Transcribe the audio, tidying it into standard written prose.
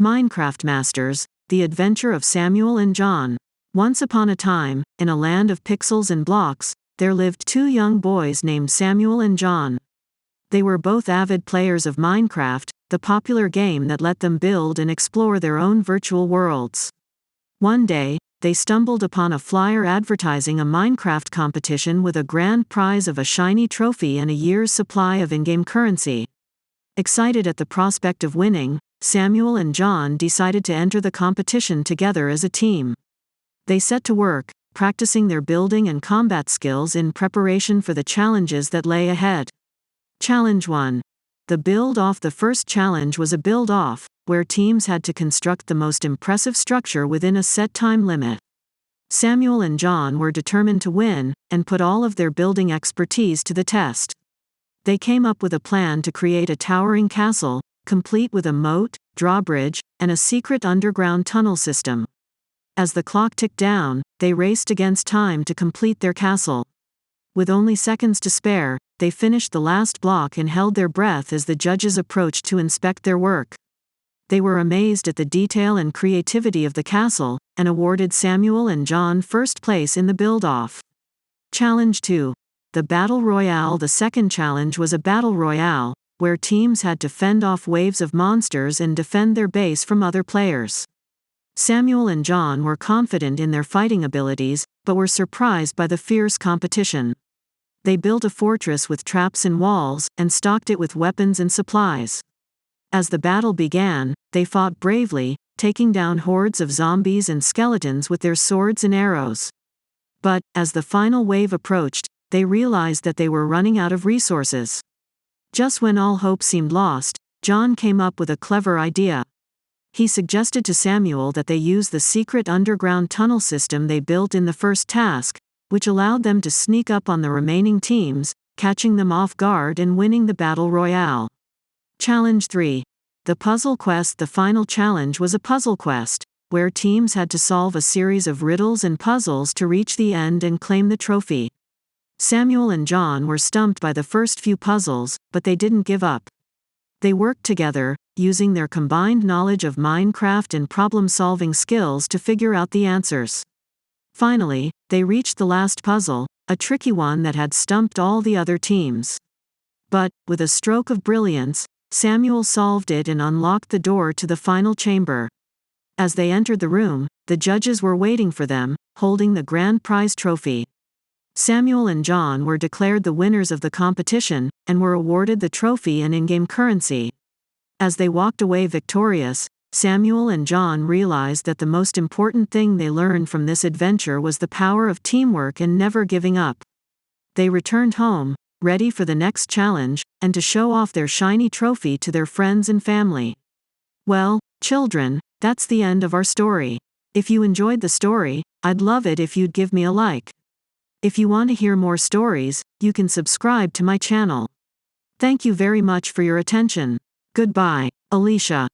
Minecraft Masters, The Adventure of Samuel and John. Once upon a time, in a land of pixels and blocks, there lived two young boys named Samuel and John. They were both avid players of Minecraft, the popular game that let them build and explore their own virtual worlds. One day, they stumbled upon a flyer advertising a Minecraft competition with a grand prize of a shiny trophy and a year's supply of in-game currency. Excited at the prospect of winning, Samuel and John decided to enter the competition together as a team. They set to work, practicing their building and combat skills in preparation for the challenges that lay ahead. Challenge 1. The build-off. The first challenge was a build-off, where teams had to construct the most impressive structure within a set time limit. Samuel and John were determined to win, and put all of their building expertise to the test. They came up with a plan to create a towering castle, complete with a moat, drawbridge, and a secret underground tunnel system. As the clock ticked down, they raced against time to complete their castle. With only seconds to spare, they finished the last block and held their breath as the judges approached to inspect their work. They were amazed at the detail and creativity of the castle, and awarded Samuel and John first place in the build-off. Challenge 2. The Battle Royale. The second challenge was a battle royale, where teams had to fend off waves of monsters and defend their base from other players. Samuel and John were confident in their fighting abilities, but were surprised by the fierce competition. They built a fortress with traps and walls, and stocked it with weapons and supplies. As the battle began, they fought bravely, taking down hordes of zombies and skeletons with their swords and arrows. But, as the final wave approached, they realized that they were running out of resources. Just when all hope seemed lost, John came up with a clever idea. He suggested to Samuel that they use the secret underground tunnel system they built in the first task, which allowed them to sneak up on the remaining teams, catching them off guard and winning the Battle Royale. Challenge 3. The Puzzle Quest. The final challenge was a puzzle quest, where teams had to solve a series of riddles and puzzles to reach the end and claim the trophy. Samuel and John were stumped by the first few puzzles, but they didn't give up. They worked together, using their combined knowledge of Minecraft and problem-solving skills to figure out the answers. Finally, they reached the last puzzle, a tricky one that had stumped all the other teams. But, with a stroke of brilliance, Samuel solved it and unlocked the door to the final chamber. As they entered the room, the judges were waiting for them, holding the grand prize trophy. Samuel and John were declared the winners of the competition, and were awarded the trophy and in-game currency. As they walked away victorious, Samuel and John realized that the most important thing they learned from this adventure was the power of teamwork and never giving up. They returned home, ready for the next challenge, and to show off their shiny trophy to their friends and family. Well, children, that's the end of our story. If you enjoyed the story, I'd love it if you'd give me a like. If you want to hear more stories, you can subscribe to my channel. Thank you very much for your attention. Goodbye, Alicia.